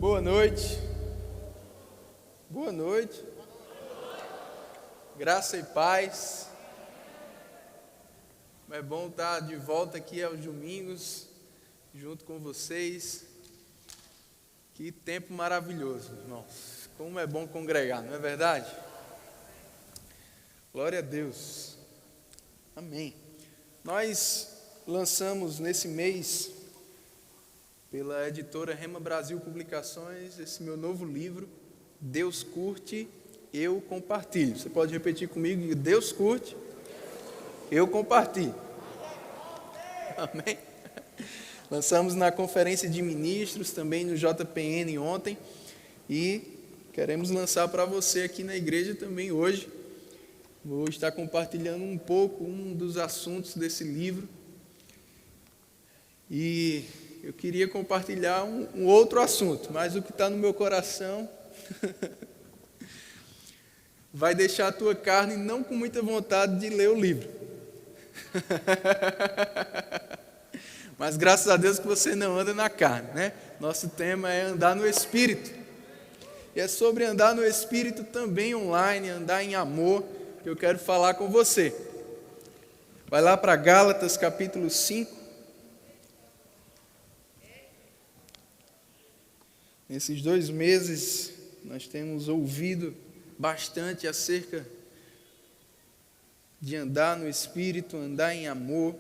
Boa noite. Boa noite. Graça e paz. É bom estar de volta aqui aos domingos, junto com vocês. Que tempo maravilhoso, irmãos. Como é bom congregar, não é verdade? Glória a Deus. Amém. Nós lançamos nesse mês, pela editora Rema Brasil Publicações, esse meu novo livro, Deus Curte, Eu Compartilho. Você pode repetir comigo? Deus curte, eu compartilho. Amém? Lançamos na Conferência de Ministros, também no JPN ontem, e queremos lançar para você aqui na igreja também hoje. Vou estar compartilhando um pouco, um dos assuntos desse livro. E eu queria compartilhar um outro assunto, mas o que está no meu coração vai deixar a tua carne não com muita vontade de ler o livro. Mas graças a Deus que você não anda na carne, né? Nosso tema é andar no Espírito. E é sobre andar no Espírito também online, andar em amor, que eu quero falar com você. Vai lá para Gálatas capítulo 5. Nesses 2 meses, nós temos ouvido bastante acerca de andar no Espírito, andar em amor.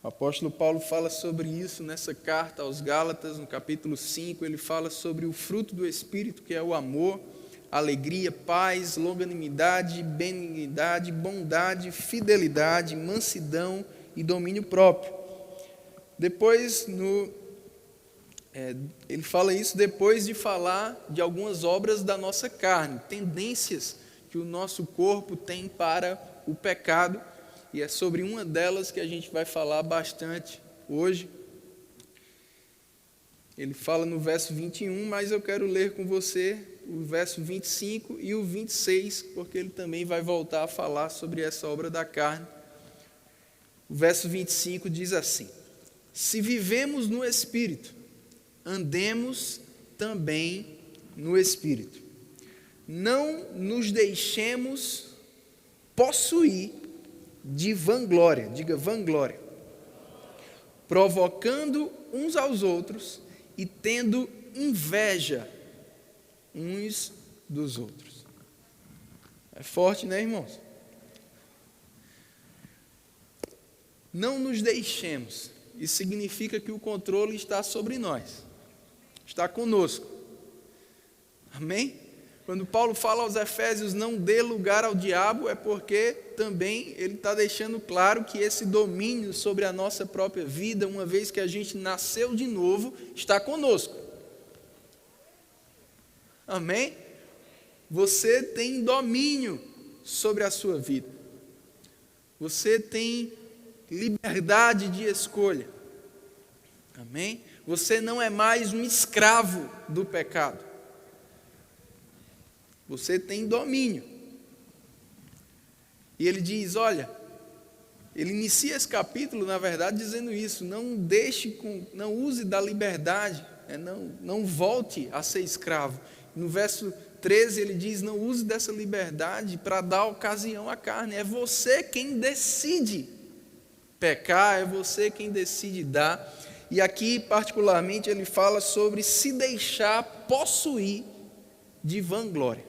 O apóstolo Paulo fala sobre isso nessa carta aos Gálatas, no capítulo 5, ele fala sobre o fruto do Espírito, que é o amor, alegria, paz, longanimidade, benignidade, bondade, fidelidade, mansidão e domínio próprio. Depois, ele fala isso depois de falar de algumas obras da nossa carne, tendências que o nosso corpo tem para o pecado, e é sobre uma delas que a gente vai falar bastante hoje. Ele fala no verso 21, mas eu quero ler com você o verso 25 e o 26, porque ele também vai voltar a falar sobre essa obra da carne. O verso 25 diz assim: se vivemos no Espírito, andemos também no Espírito. Não nos deixemos possuir de vanglória, diga vanglória, provocando uns aos outros e tendo inveja uns dos outros. É forte, né, irmãos? Não nos deixemos. Isso significa que o controle está sobre nós. Está conosco. Amém? Quando Paulo fala aos Efésios, não dê lugar ao diabo, é porque também ele está deixando claro que esse domínio sobre a nossa própria vida, uma vez que a gente nasceu de novo, está conosco. Amém? Você tem domínio sobre a sua vida. Você tem liberdade de escolha. Amém? Você não é mais um escravo do pecado. Você tem domínio. E ele diz, olha, ele inicia esse capítulo, na verdade, dizendo isso: não use da liberdade, não volte a ser escravo. No verso 13 ele diz, não use dessa liberdade para dar ocasião à carne. É você quem decide pecar, é você quem decide dar. E aqui, particularmente, ele fala sobre se deixar possuir de vanglória.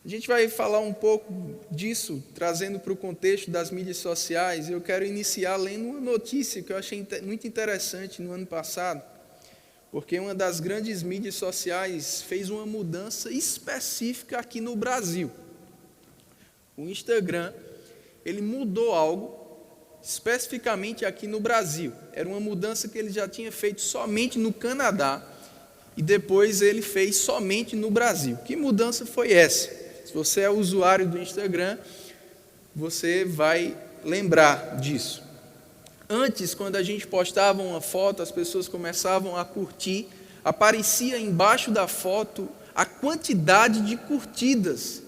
A gente vai falar um pouco disso, trazendo para o contexto das mídias sociais. Eu quero iniciar lendo uma notícia que eu achei muito interessante no ano passado, porque uma das grandes mídias sociais fez uma mudança específica aqui no Brasil. O Instagram, ele mudou algo especificamente aqui no Brasil. Era uma mudança que ele já tinha feito somente no Canadá e depois ele fez somente no Brasil. Que mudança foi essa? Se você é usuário do Instagram, você vai lembrar disso. Antes, quando a gente postava uma foto, as pessoas começavam a curtir, aparecia embaixo da foto a quantidade de curtidas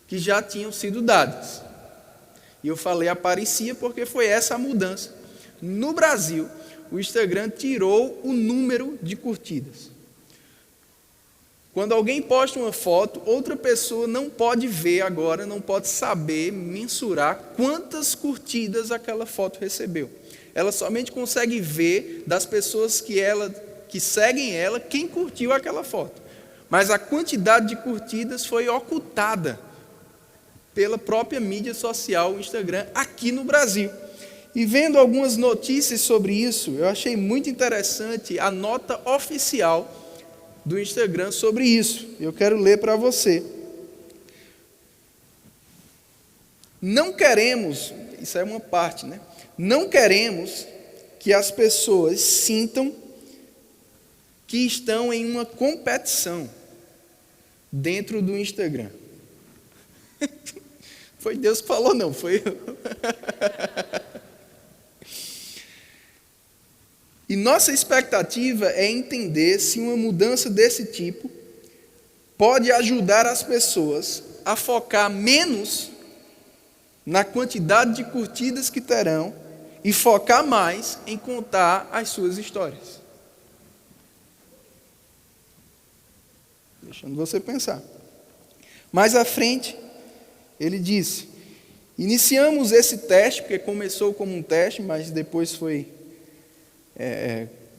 que já tinham sido dadas. E eu falei aparecia porque foi essa a mudança. No Brasil, o Instagram tirou o número de curtidas. Quando alguém posta uma foto, outra pessoa não pode ver agora, não pode saber, mensurar quantas curtidas aquela foto recebeu. Ela somente consegue ver das pessoas que seguem ela, quem curtiu aquela foto. Mas a quantidade de curtidas foi ocultada pela própria mídia social, o Instagram, aqui no Brasil. E vendo algumas notícias sobre isso, eu achei muito interessante a nota oficial do Instagram sobre isso. Eu quero ler para você. Não queremos, isso é uma parte, né? Não queremos que as pessoas sintam que estão em uma competição dentro do Instagram. Foi Deus que falou, não, foi eu. E nossa expectativa é entender se uma mudança desse tipo pode ajudar as pessoas a focar menos na quantidade de curtidas que terão e focar mais em contar as suas histórias. Deixando você pensar. Mais à frente, ele disse: iniciamos esse teste, porque começou como um teste, mas depois foi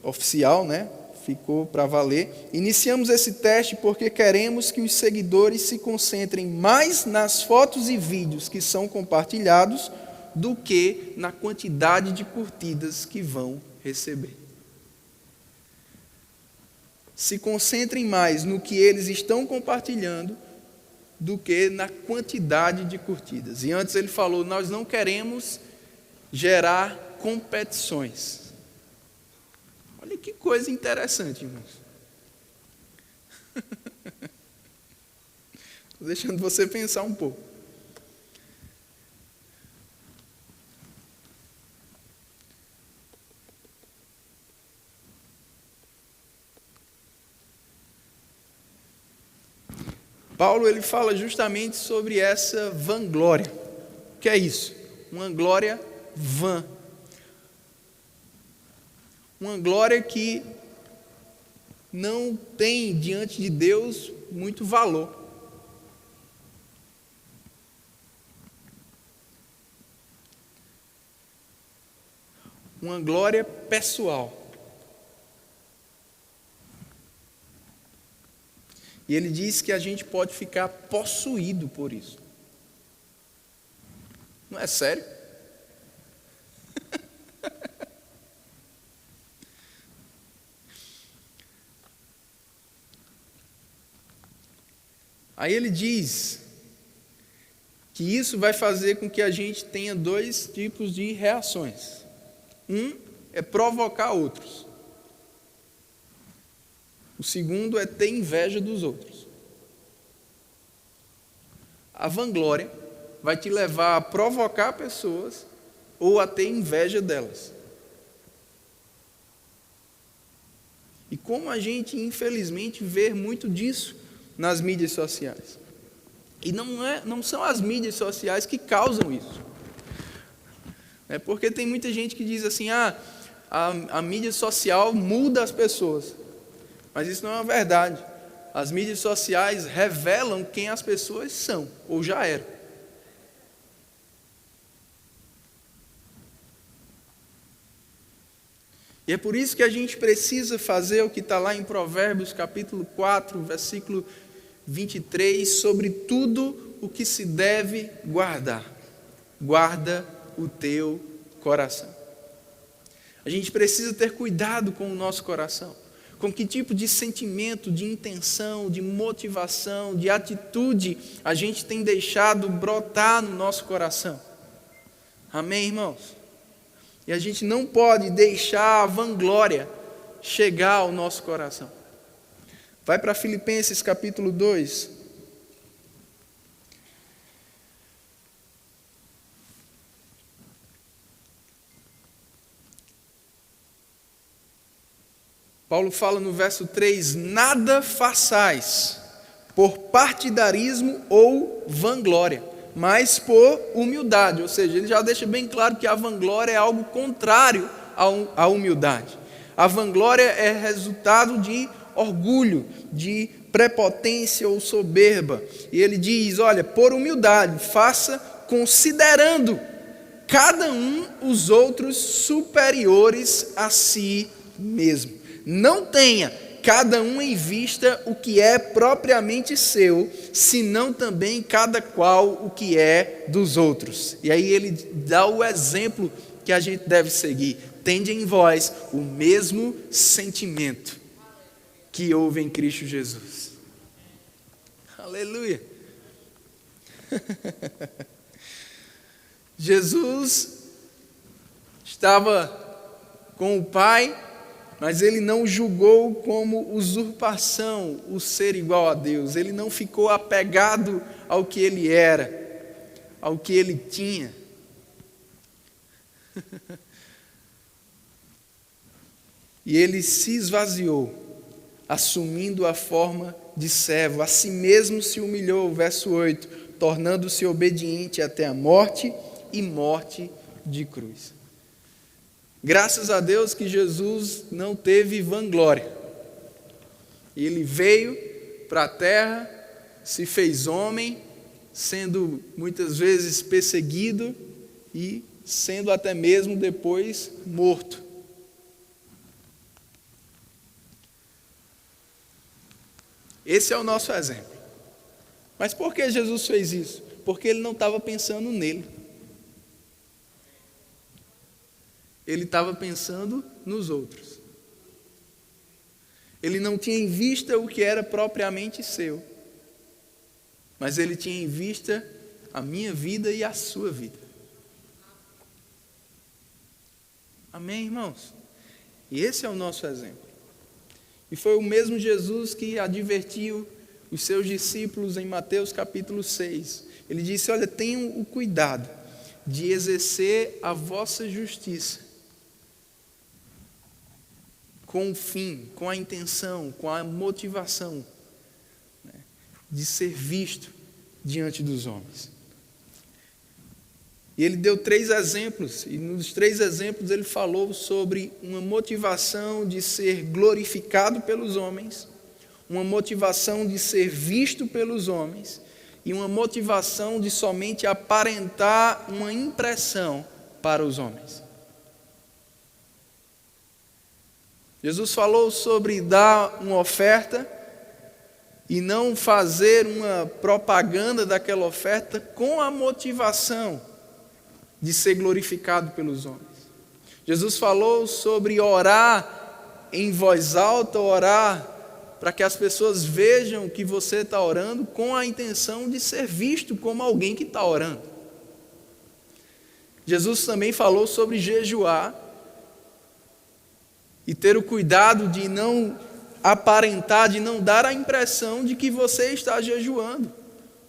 oficial, né? Ficou para valer. Iniciamos esse teste porque queremos que os seguidores se concentrem mais nas fotos e vídeos que são compartilhados do que na quantidade de curtidas que vão receber. Se concentrem mais no que eles estão compartilhando do que na quantidade de curtidas. E antes ele falou, nós não queremos gerar competições. Olha que coisa interessante, irmãos. Estou deixando você pensar um pouco. Paulo ele fala justamente sobre essa vanglória. O que é isso? Uma glória vã. Uma glória que não tem diante de Deus muito valor. Uma glória pessoal. E ele diz que a gente pode ficar possuído por isso. Não é sério? Aí ele diz que isso vai fazer com que a gente tenha dois tipos de reações. Um é provocar outros. O segundo é ter inveja dos outros. A vanglória vai te levar a provocar pessoas ou a ter inveja delas. E como a gente, infelizmente, vê muito disso nas mídias sociais. E não são as mídias sociais que causam isso. Porque tem muita gente que diz assim, a mídia social muda as pessoas. Mas isso não é uma verdade. As mídias sociais revelam quem as pessoas são, ou já eram. E é por isso que a gente precisa fazer o que está lá em Provérbios, capítulo 4, versículo 23, sobre tudo o que se deve guardar. Guarda o teu coração. A gente precisa ter cuidado com o nosso coração. Com que tipo de sentimento, de intenção, de motivação, de atitude a gente tem deixado brotar no nosso coração. Amém, irmãos? E a gente não pode deixar a vanglória chegar ao nosso coração. Vai para Filipenses capítulo 2. Paulo fala no verso 3, nada façais por partidarismo ou vanglória, mas por humildade. Ou seja, ele já deixa bem claro que a vanglória é algo contrário a humildade. A vanglória é resultado de orgulho, de prepotência ou soberba. E ele diz, olha, por humildade, faça considerando cada um os outros superiores a si mesmo. Não tenha cada um em vista o que é propriamente seu, senão também cada qual o que é dos outros. E aí ele dá o exemplo que a gente deve seguir. Tende em vós o mesmo sentimento que houve em Cristo Jesus. Aleluia. Jesus estava com o Pai, mas ele não julgou como usurpação o ser igual a Deus. Ele não ficou apegado ao que ele era, ao que ele tinha. E ele se esvaziou, assumindo a forma de servo. A si mesmo se humilhou, verso 8, tornando-se obediente até a morte e morte de cruz. Graças a Deus que Jesus não teve vanglória. Ele veio para a terra, se fez homem, sendo muitas vezes perseguido e sendo até mesmo depois morto. Esse é o nosso exemplo. Mas por que Jesus fez isso? Porque ele não estava pensando nele. Ele estava pensando nos outros. Ele não tinha em vista o que era propriamente seu, mas ele tinha em vista a minha vida e a sua vida. Amém, irmãos? E esse é o nosso exemplo. E foi o mesmo Jesus que advertiu os seus discípulos em Mateus capítulo 6. Ele disse, olha, tenham o cuidado de exercer a vossa justiça com o fim, com a intenção, com a motivação, né, de ser visto diante dos homens. E ele deu 3 exemplos, e nos 3 exemplos ele falou sobre uma motivação de ser glorificado pelos homens, uma motivação de ser visto pelos homens, e uma motivação de somente aparentar uma impressão para os homens. Jesus falou sobre dar uma oferta e não fazer uma propaganda daquela oferta com a motivação de ser glorificado pelos homens. Jesus falou sobre orar em voz alta, orar para que as pessoas vejam que você está orando com a intenção de ser visto como alguém que está orando. Jesus também falou sobre jejuar e ter o cuidado de não aparentar, de não dar a impressão de que você está jejuando,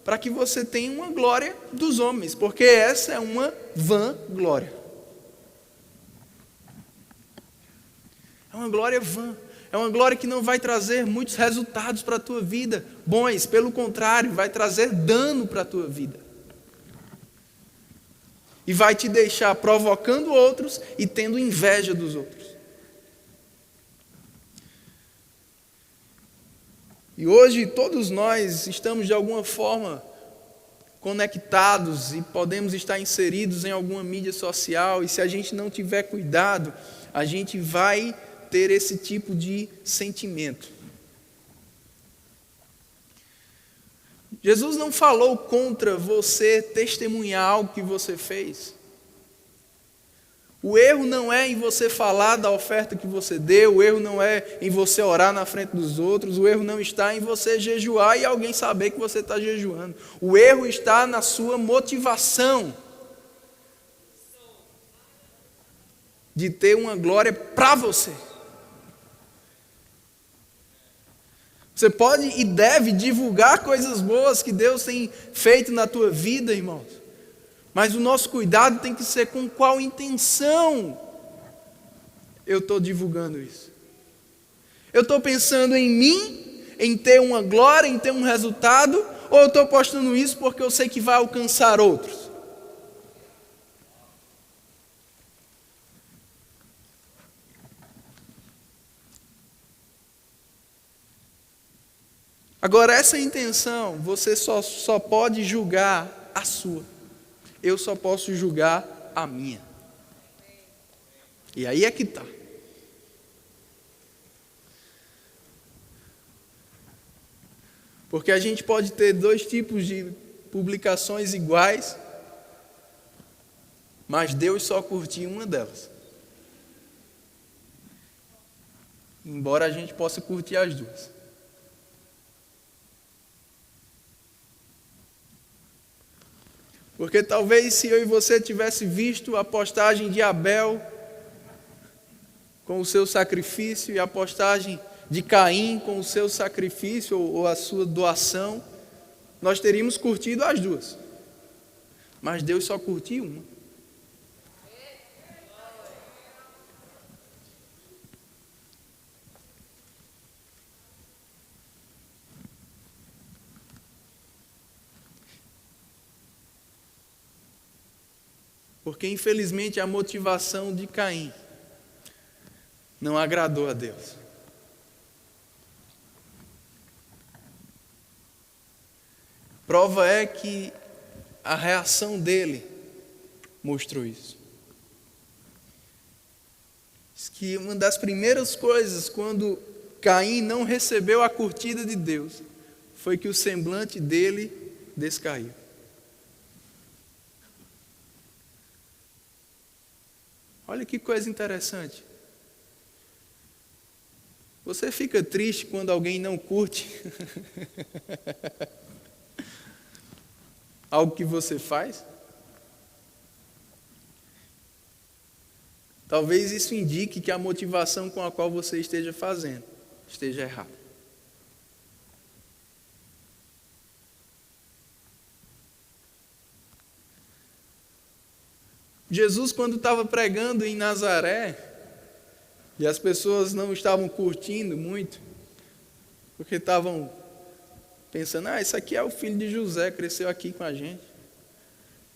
para que você tenha uma glória dos homens, porque essa é uma vã glória. É uma glória vã, é uma glória que não vai trazer muitos resultados para a tua vida, bons, pelo contrário, vai trazer dano para a tua vida. E vai te deixar provocando outros e tendo inveja dos outros. E hoje todos nós estamos de alguma forma conectados e podemos estar inseridos em alguma mídia social, e se a gente não tiver cuidado, a gente vai ter esse tipo de sentimento. Jesus não falou contra você testemunhar algo que você fez. O erro não é em você falar da oferta que você deu, o erro não é em você orar na frente dos outros, o erro não está em você jejuar e alguém saber que você está jejuando. O erro está na sua motivação de ter uma glória para você. Você pode e deve divulgar coisas boas que Deus tem feito na tua vida, irmãos. Mas o nosso cuidado tem que ser com qual intenção eu estou divulgando isso. Eu estou pensando em mim, em ter uma glória, em ter um resultado, ou eu estou postando isso porque eu sei que vai alcançar outros? Agora, essa intenção, você só pode julgar a sua. Eu só posso julgar a minha. E aí é que está. Porque a gente pode ter dois tipos de publicações iguais, mas Deus só curtiu uma delas. Embora a gente possa curtir as duas. Porque talvez se eu e você tivesse visto a postagem de Abel com o seu sacrifício e a postagem de Caim com o seu sacrifício ou a sua doação, nós teríamos curtido as duas. Mas Deus só curtiu uma. Porque infelizmente a motivação de Caim não agradou a Deus. Prova é que a reação dele mostrou isso. Diz que uma das primeiras coisas quando Caim não recebeu a curtida de Deus foi que o semblante dele descaiu. Olha que coisa interessante. Você fica triste quando alguém não curte algo que você faz? Talvez isso indique que a motivação com a qual você esteja fazendo esteja errada. Jesus, quando estava pregando em Nazaré, e as pessoas não estavam curtindo muito, porque estavam pensando, isso aqui é o filho de José, cresceu aqui com a gente.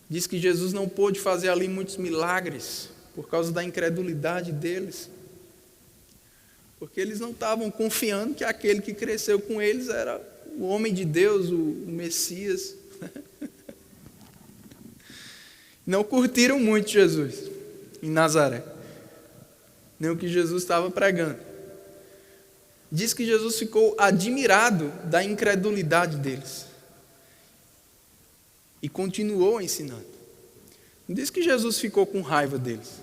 Diz que Jesus não pôde fazer ali muitos milagres, por causa da incredulidade deles. Porque eles não estavam confiando que aquele que cresceu com eles era o homem de Deus, o Messias. Não curtiram muito Jesus em Nazaré, nem o que Jesus estava pregando. Diz que Jesus ficou admirado da incredulidade deles e continuou ensinando. Não diz que Jesus ficou com raiva deles.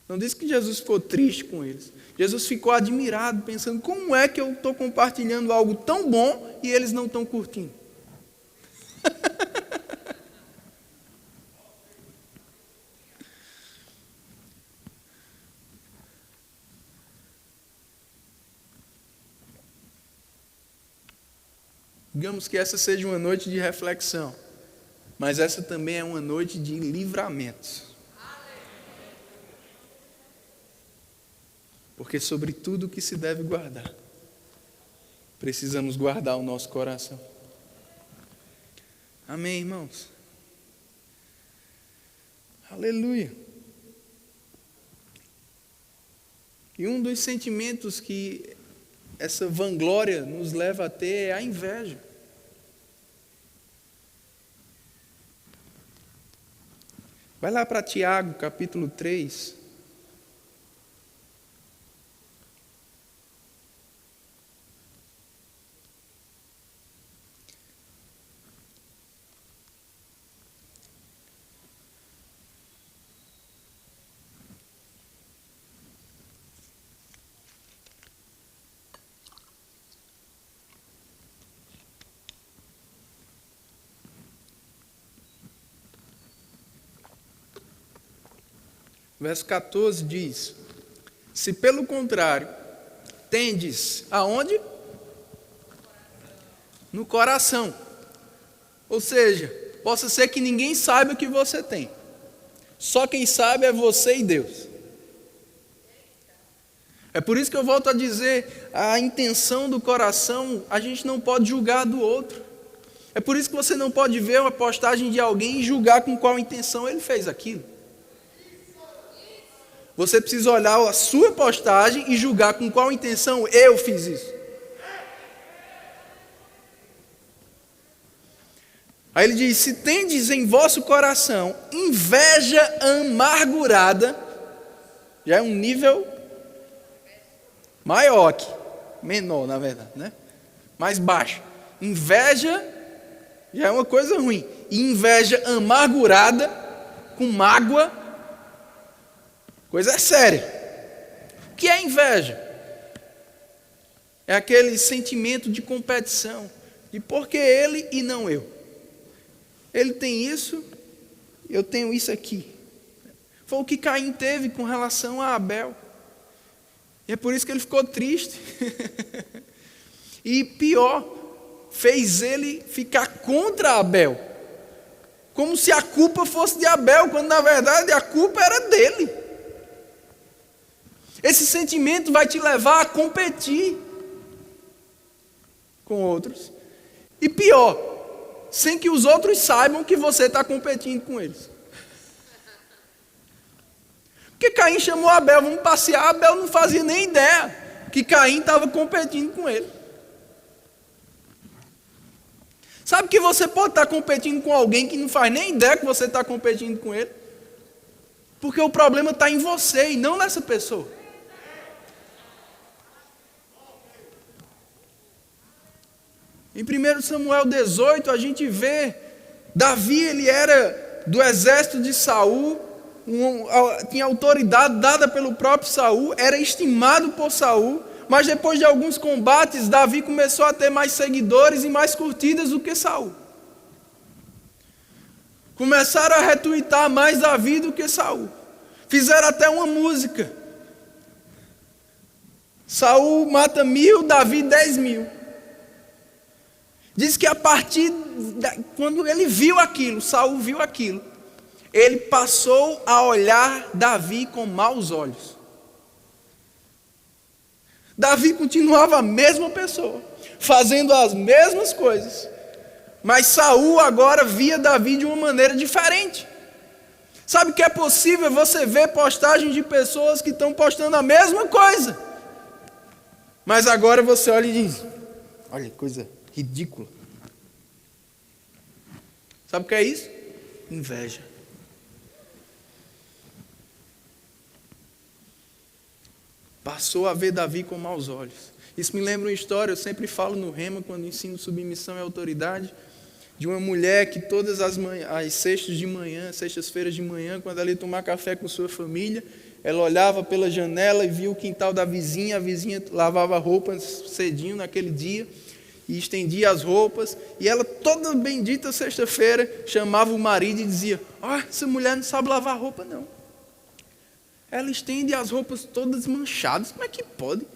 Não diz que Jesus ficou triste com eles. Jesus ficou admirado, pensando, como é que eu estou compartilhando algo tão bom e eles não estão curtindo? Digamos que essa seja uma noite de reflexão, mas essa também é uma noite de livramentos. Porque sobre tudo que se deve guardar, precisamos guardar o nosso coração. Amém, irmãos? Aleluia. E um dos sentimentos que essa vanglória nos leva a ter é a inveja. Vai lá para Tiago, capítulo 3. Verso 14 diz: se pelo contrário, tendes aonde? No coração. Ou seja, possa ser que ninguém saiba o que você tem. Só quem sabe é você e Deus. É por isso que eu volto a dizer, a intenção do coração, a gente não pode julgar do outro. É por isso que você não pode ver uma postagem de alguém e julgar com qual intenção ele fez aquilo. Você precisa olhar a sua postagem e julgar com qual intenção eu fiz isso. Aí ele diz: se tendes em vosso coração inveja amargurada, já é um nível maior aqui, menor na verdade, né? Mais baixo. Inveja já é uma coisa ruim. E inveja amargurada, com mágoa, coisa séria. O que é inveja? É aquele sentimento de competição, de por que ele e não eu. Ele tem isso, eu tenho isso aqui. Foi o que Caim teve com relação a Abel. E é por isso que ele ficou triste. E pior, fez ele ficar contra Abel. Como se a culpa fosse de Abel, quando na verdade a culpa era dele. Esse sentimento vai te levar a competir com outros. E pior, sem que os outros saibam que você está competindo com eles. Porque Caim chamou Abel, vamos passear. Abel não fazia nem ideia que Caim estava competindo com ele. Sabe que você pode estar competindo com alguém que não faz nem ideia que você está competindo com ele? Porque o problema está em você e não nessa pessoa. Em 1 Samuel 18, a gente vê Davi, ele era do exército de Saul, tinha autoridade dada pelo próprio Saul, era estimado por Saul, mas depois de alguns combates, Davi começou a ter mais seguidores e mais curtidas do que Saul. Começaram a retuitar mais Davi do que Saul. Fizeram até uma música. Saul mata 1000, Davi 10.000. Diz que a partir quando ele viu aquilo, Saul viu aquilo, ele passou a olhar Davi com maus olhos. Davi continuava a mesma pessoa, fazendo as mesmas coisas, mas Saul agora via Davi de uma maneira diferente. Sabe que é possível você ver postagens de pessoas que estão postando a mesma coisa, mas agora você olha e diz: olha que coisa ridícula. Sabe o que é isso? Inveja. Passou a ver Davi com maus olhos. Isso me lembra uma história, eu sempre falo no Rema, quando ensino submissão e autoridade, de uma mulher que todas as sextas-feiras de manhã, quando ela ia tomar café com sua família, ela olhava pela janela e via o quintal da vizinha, a vizinha lavava roupas cedinho naquele dia, e estendia as roupas, e ela toda bendita sexta-feira chamava o marido e dizia: essa mulher não sabe lavar roupa não. Ela estende as roupas todas manchadas, como é que pode?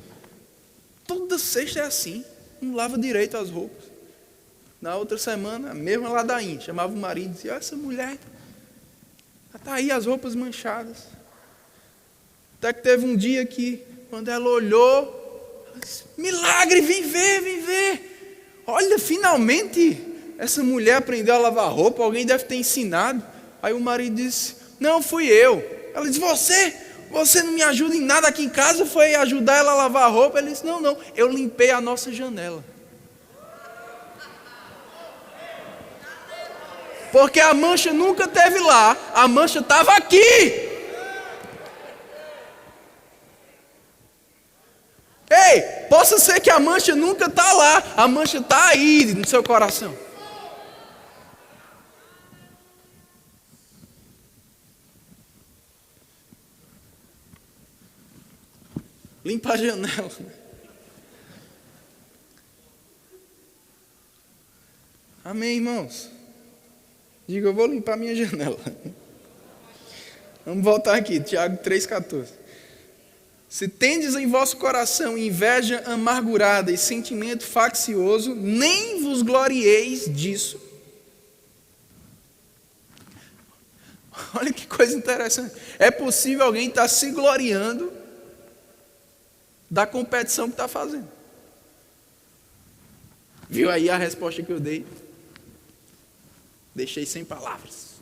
Toda sexta é assim, não lava direito as roupas. Na outra semana, a mesma ladainha, chamava o marido e dizia: essa mulher, está aí as roupas manchadas. Até que teve um dia que, quando ela olhou, ela disse: milagre, vem ver, vem ver. Olha, finalmente essa mulher aprendeu a lavar roupa, alguém deve ter ensinado. Aí o marido disse: não, fui eu. Ela disse: você não me ajuda em nada aqui em casa, foi ajudar ela a lavar a roupa? Ele disse: não, eu limpei a nossa janela. Porque a mancha nunca esteve lá, a mancha estava aqui. Ei, possa ser que a mancha nunca está lá, a mancha está aí no seu coração. Limpa a janela. Amém, irmãos? Diga: eu vou limpar minha janela. Vamos voltar aqui, Tiago 3,14. Se tendes em vosso coração inveja amargurada e sentimento faccioso, nem vos glorieis disso. Olha que coisa interessante. É possível alguém estar se gloriando da competição que está fazendo. Viu aí a resposta que eu dei? Deixei sem palavras.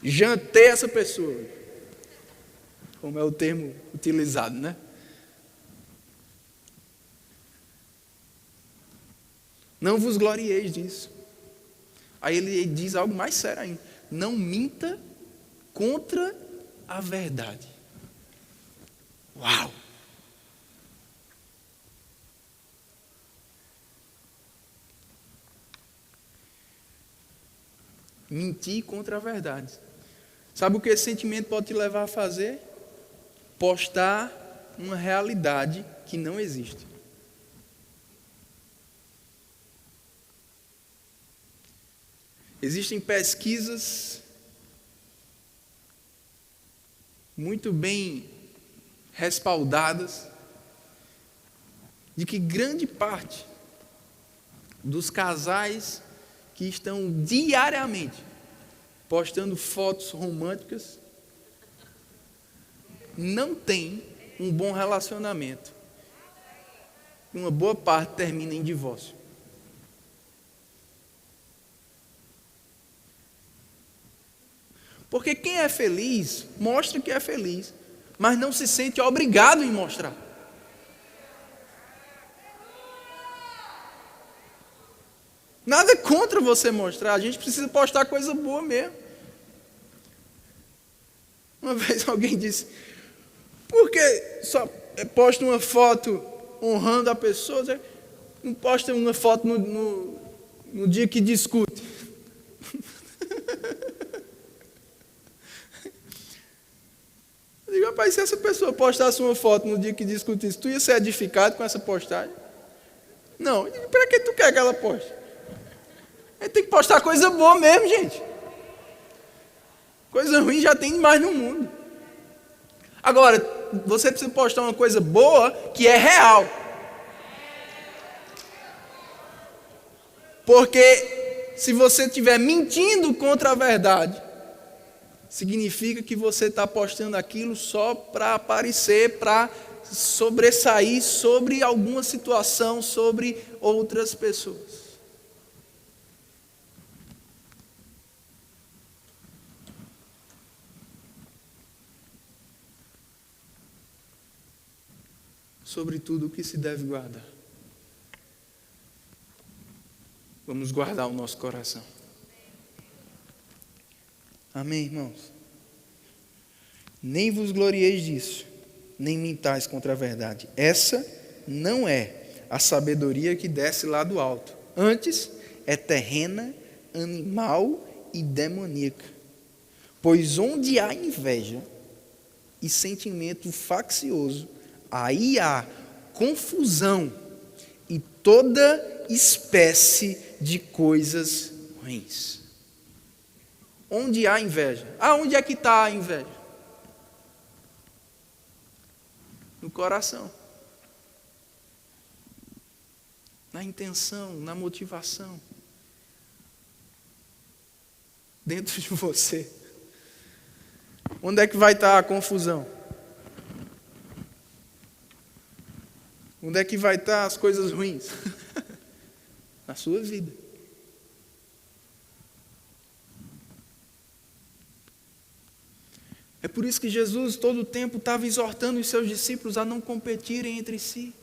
Jantei essa pessoa. Como é o termo utilizado, né? Não vos glorieis disso. Aí ele diz algo mais sério ainda. Não minta contra a verdade. Uau! Mentir contra a verdade. Sabe o que esse sentimento pode te levar a fazer? Postar uma realidade que não existe. Existem pesquisas muito bem respaldadas de que grande parte dos casais que estão diariamente postando fotos românticas não tem um bom relacionamento. Uma boa parte termina em divórcio. Porque quem é feliz, mostra que é feliz, mas não se sente obrigado em mostrar. Nada contra você mostrar, a gente precisa postar coisa boa mesmo. Uma vez alguém disse, por que só posta uma foto honrando a pessoa, não posta uma foto no dia que discute? Eu digo, rapaz, se essa pessoa postasse uma foto no dia que discutisse, tu ia ser edificado com essa postagem? Não, para que tu quer que ela poste? A gente tem que postar coisa boa mesmo, gente. Coisa ruim já tem demais no mundo. Agora, você precisa postar uma coisa boa que é real. Porque se você estiver mentindo contra a verdade, significa que você está postando aquilo só para aparecer, para sobressair sobre alguma situação, sobre outras pessoas. Sobre tudo o que se deve guardar. Vamos guardar o nosso coração. Amém, irmãos? Nem vos glorieis disso, nem mintais contra a verdade. Essa não é a sabedoria que desce lá do alto. Antes, é terrena, animal e demoníaca. Pois onde há inveja e sentimento faccioso, aí há confusão e toda espécie de coisas ruins. Onde há inveja? Onde é que está a inveja? No coração. Na intenção, na motivação. Dentro de você. Onde é que vai estar a confusão? Onde é que vai estar as coisas ruins? Na sua vida. É por isso que Jesus todo o tempo estava exortando os seus discípulos a não competirem entre si.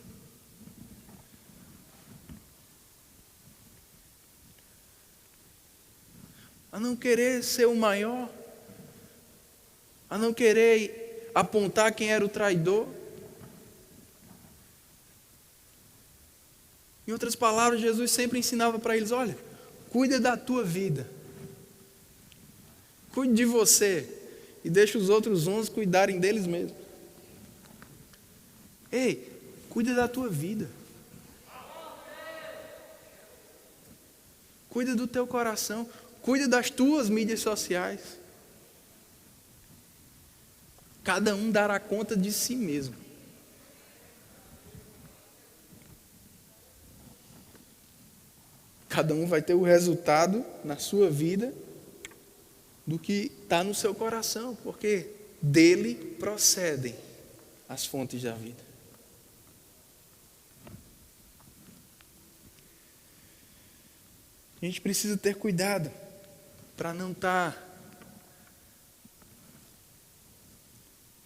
A não querer ser o maior. A não querer apontar quem era o traidor. Em outras palavras, Jesus sempre ensinava para eles, olha, cuida da tua vida. Cuide de você. E deixa os outros 11 cuidarem deles mesmos. Ei, cuida da tua vida. Cuida do teu coração. Cuida das tuas mídias sociais. Cada um dará conta de si mesmo. Cada um vai ter o resultado na sua vida do que está no seu coração, porque dele procedem as fontes da vida. A gente precisa ter cuidado para não estar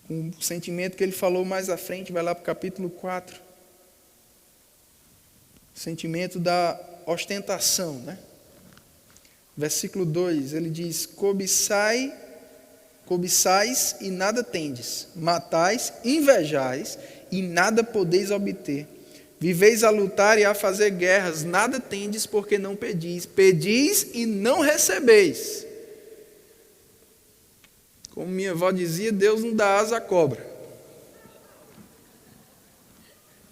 com o sentimento que ele falou mais à frente, vai lá para o capítulo 4. Sentimento da ostentação, né? Versículo 2, ele diz: cobiçais e nada tendes, matais, invejais e nada podeis obter. Viveis a lutar e a fazer guerras, nada tendes porque não pedis. Pedis e não recebeis. Como minha avó dizia, Deus não dá asa à cobra.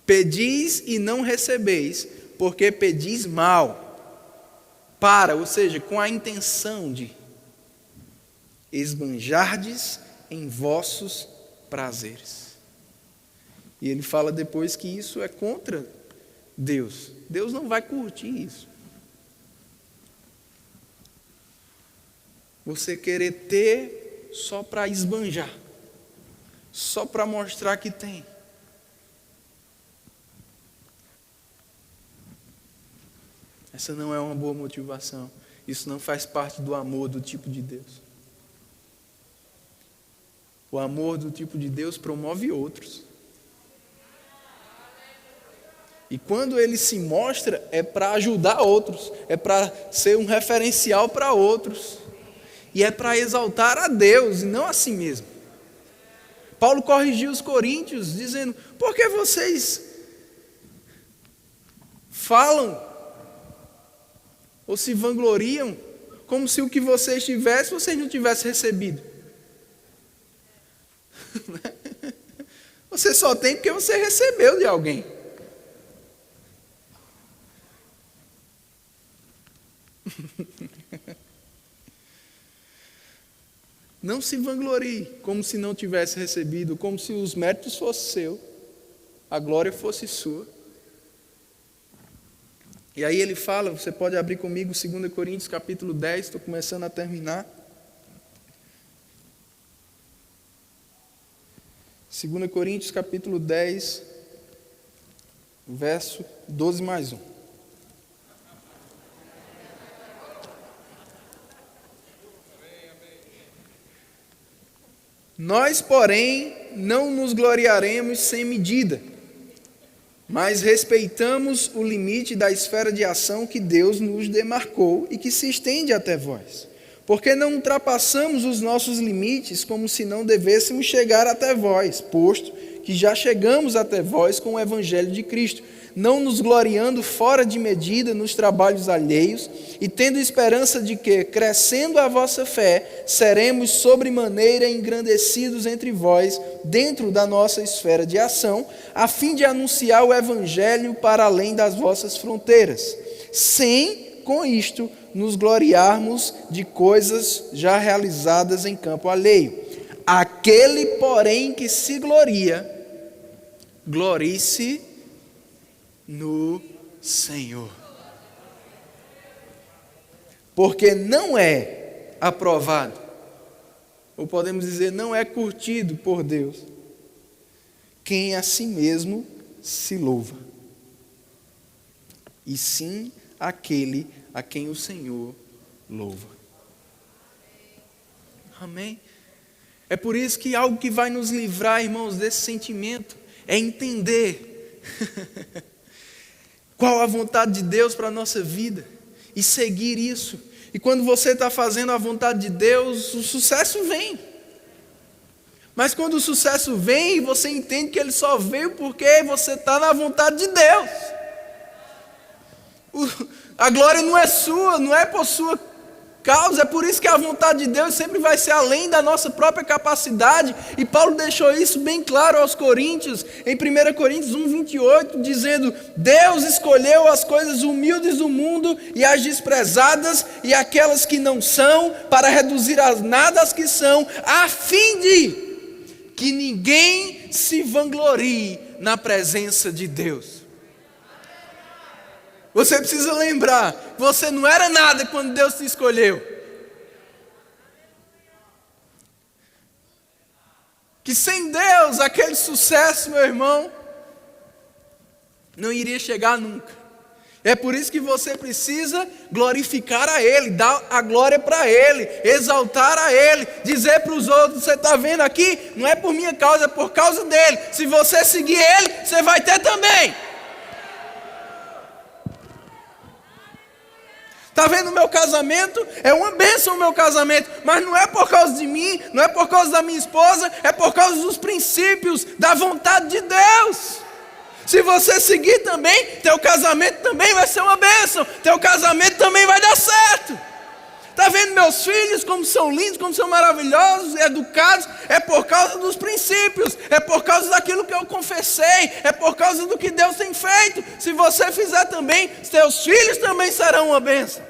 Pedis e não recebeis, porque pedis mal. Ou seja, com a intenção de esbanjardes em vossos prazeres. E ele fala depois que isso é contra Deus. Deus não vai curtir isso. Você querer ter só para esbanjar, só para mostrar que tem. Essa não é uma boa motivação. Isso não faz parte do amor do tipo de Deus. O amor do tipo de Deus promove outros. E quando ele se mostra, é para ajudar outros, é para ser um referencial para outros. E é para exaltar a Deus e não a si mesmo. Paulo corrigiu os coríntios dizendo: por que vocês falam ou se vangloriam como se o que vocês tivessem, vocês não tivessem recebido? Você só tem porque você recebeu de alguém. Não se vanglorie como se não tivesse recebido, como se os méritos fossem seus, a glória fosse sua. E aí ele fala, você pode abrir comigo 2 Coríntios capítulo 10, estou começando a terminar. 2 Coríntios capítulo 10, verso 12 mais 1. Nós, porém, não nos gloriaremos sem medida, mas respeitamos o limite da esfera de ação que Deus nos demarcou e que se estende até vós. Porque não ultrapassamos os nossos limites como se não devêssemos chegar até vós, posto que já chegamos até vós com o Evangelho de Cristo, não nos gloriando fora de medida nos trabalhos alheios, e tendo esperança de que, crescendo a vossa fé, seremos sobremaneira engrandecidos entre vós, dentro da nossa esfera de ação, a fim de anunciar o Evangelho para além das vossas fronteiras, sem, com isto, nos gloriarmos de coisas já realizadas em campo alheio. Aquele, porém, que se gloria, glorie-se no Senhor. Porque não é aprovado, ou podemos dizer, não é curtido por Deus, quem a si mesmo se louva, e sim aquele a quem o Senhor louva. Amém? É por isso que algo que vai nos livrar, irmãos, desse sentimento, é entender qual a vontade de Deus para a nossa vida e seguir isso. E quando você está fazendo a vontade de Deus, o sucesso vem. Mas quando o sucesso vem, você entende que ele só veio porque você está na vontade de Deus. A glória não é sua, não é por sua causa, é por isso que a vontade de Deus sempre vai ser além da nossa própria capacidade, e Paulo deixou isso bem claro aos Coríntios, em 1 Coríntios 1:28, dizendo: Deus escolheu as coisas humildes do mundo e as desprezadas e aquelas que não são, para reduzir a nada as que são, a fim de que ninguém se vanglorie na presença de Deus. Você precisa lembrar, você não era nada quando Deus te escolheu. Que sem Deus, aquele sucesso, meu irmão, não iria chegar nunca. É por isso que você precisa glorificar a Ele, dar a glória para Ele, exaltar a Ele, dizer para os outros: você está vendo aqui? Não é por minha causa, é por causa dEle. Se você seguir Ele, você vai ter também. Está vendo o meu casamento? É uma bênção o meu casamento, mas não é por causa de mim, não é por causa da minha esposa, é por causa dos princípios, da vontade de Deus. Se você seguir também, teu casamento também vai ser uma bênção, teu casamento também vai dar certo. Está vendo meus filhos como são lindos, como são maravilhosos, educados? É por causa dos princípios, é por causa daquilo que eu confessei, é por causa do que Deus tem feito. Se você fizer também, seus filhos também serão uma bênção.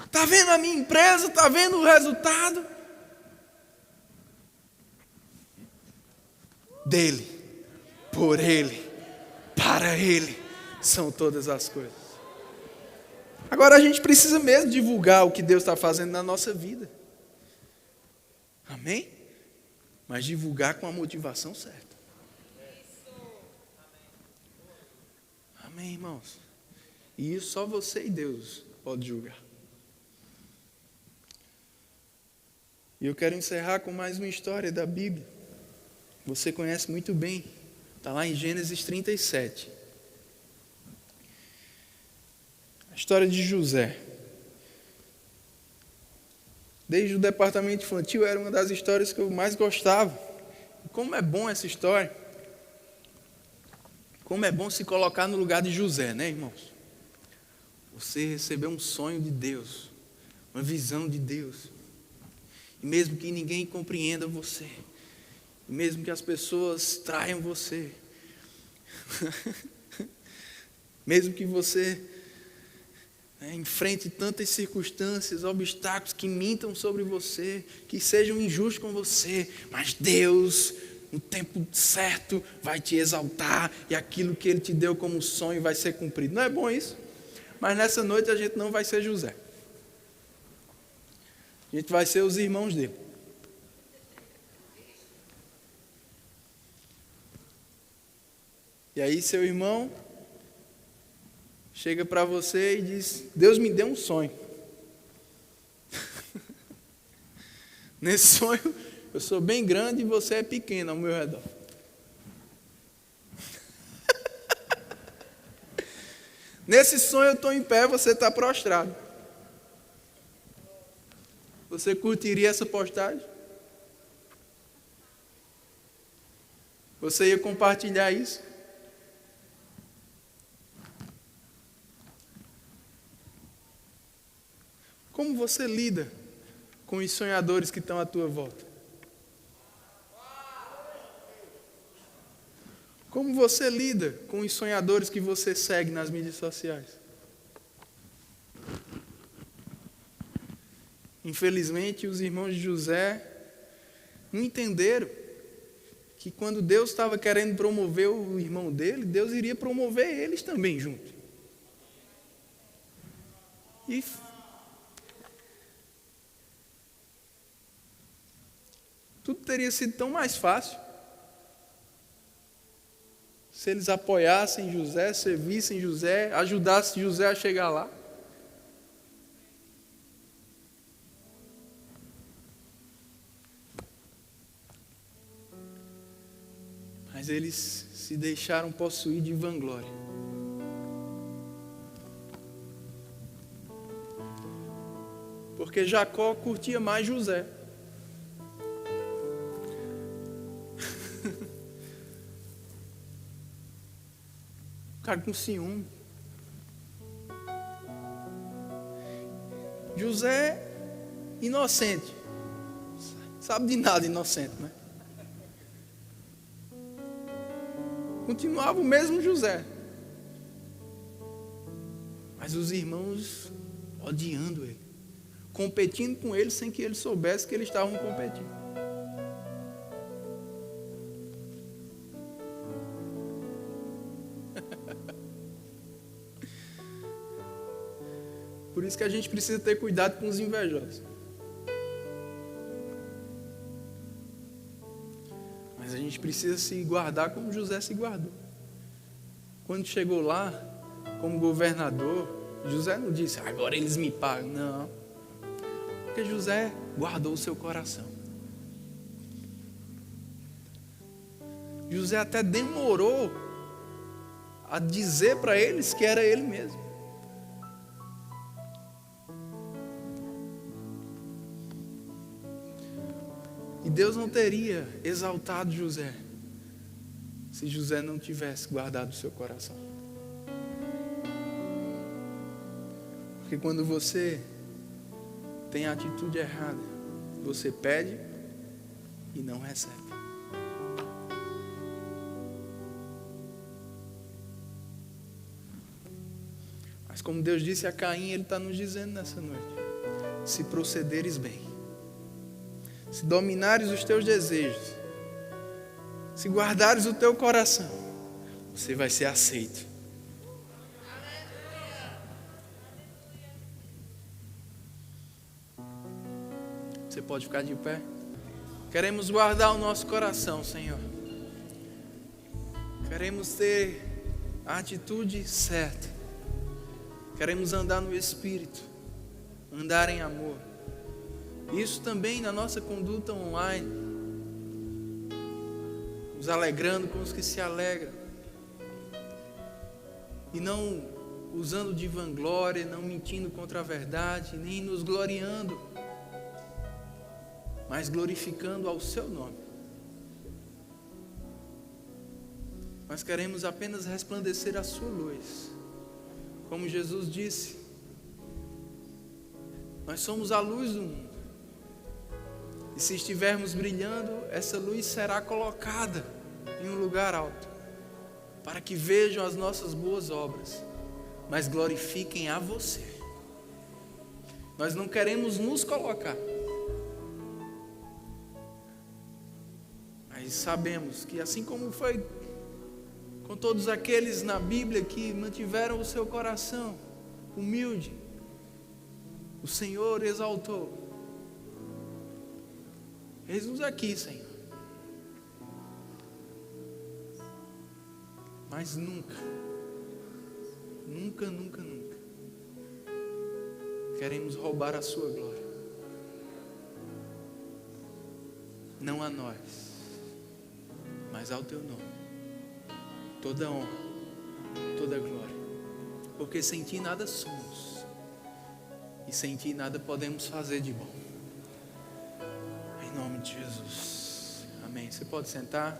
Está vendo a minha empresa? Está vendo o resultado? Dele, por Ele, para Ele, são todas as coisas. Agora a gente precisa mesmo divulgar o que Deus está fazendo na nossa vida. Amém? Mas divulgar com a motivação certa. Amém, irmãos? E isso só você e Deus pode julgar. E eu quero encerrar com mais uma história da Bíblia. Você conhece muito bem. Está lá em Gênesis 37. A história de José. Desde o departamento infantil era uma das histórias que eu mais gostava. Como é bom essa história. Como é bom se colocar no lugar de José, né, irmãos? Você recebeu um sonho de Deus, uma visão de Deus. E mesmo que ninguém compreenda você, e mesmo que as pessoas traiam você, mesmo que você enfrente tantas circunstâncias, obstáculos que mintam sobre você, que sejam injustos com você, mas Deus, no tempo certo, vai te exaltar e aquilo que Ele te deu como sonho vai ser cumprido. Não é bom isso? Mas nessa noite a gente não vai ser José. A gente vai ser os irmãos dele. E aí seu irmão chega para você e diz: Deus me deu um sonho. Nesse sonho, eu sou bem grande e você é pequeno ao meu redor. Nesse sonho eu estou em pé, você está prostrado. Você curtiria essa postagem? Você ia compartilhar isso? Como você lida com os sonhadores que estão à tua volta? Como você lida com os sonhadores que você segue nas mídias sociais? Infelizmente, os irmãos de José não entenderam que quando Deus estava querendo promover o irmão dele, Deus iria promover eles também junto. E tudo teria sido tão mais fácil se eles apoiassem José, servissem José, ajudassem José a chegar lá. Mas eles se deixaram possuir de vanglória. Porque Jacó curtia mais José. Cara com ciúme. José, inocente. Sabe de nada, inocente, né? Continuava o mesmo José. Mas os irmãos odiando ele. Competindo com ele sem que ele soubesse que eles estavam competindo. Por isso que a gente precisa ter cuidado com os invejosos. Mas a gente precisa se guardar como José se guardou. Quando chegou lá, como governador, José não disse: agora eles me pagam. Não. Porque José guardou o seu coração. José até demorou a dizer para eles que era ele mesmo. E Deus não teria exaltado José se José não tivesse guardado o seu coração. Porque quando você tem a atitude errada, você pede e não recebe. Mas como Deus disse a Caim, Ele está nos dizendo nessa noite: se procederes bem, se dominares os teus desejos, se guardares o teu coração, você vai ser aceito. Você pode ficar de pé? Queremos guardar o nosso coração, Senhor. Queremos ter a atitude certa. Queremos andar no Espírito, andar em amor. Isso também na nossa conduta online, nos alegrando com os que se alegram, e não usando de vanglória, não mentindo contra a verdade, nem nos gloriando, mas glorificando ao seu nome. Nós queremos apenas resplandecer a sua luz. Como Jesus disse, nós somos a luz do mundo. E se estivermos brilhando, essa luz será colocada em um lugar alto, para que vejam as nossas boas obras, mas glorifiquem a você. Nós não queremos nos colocar, mas sabemos que assim como foi com todos aqueles na Bíblia que mantiveram o seu coração humilde, o Senhor exaltou. Eis-nos aqui, Senhor. Mas nunca, nunca, nunca, nunca queremos roubar a sua glória. Não a nós, mas ao teu nome. Toda honra, toda glória. Porque sem ti nada somos, e sem ti nada podemos fazer de bom. Em nome de Jesus. Amém. Você pode sentar.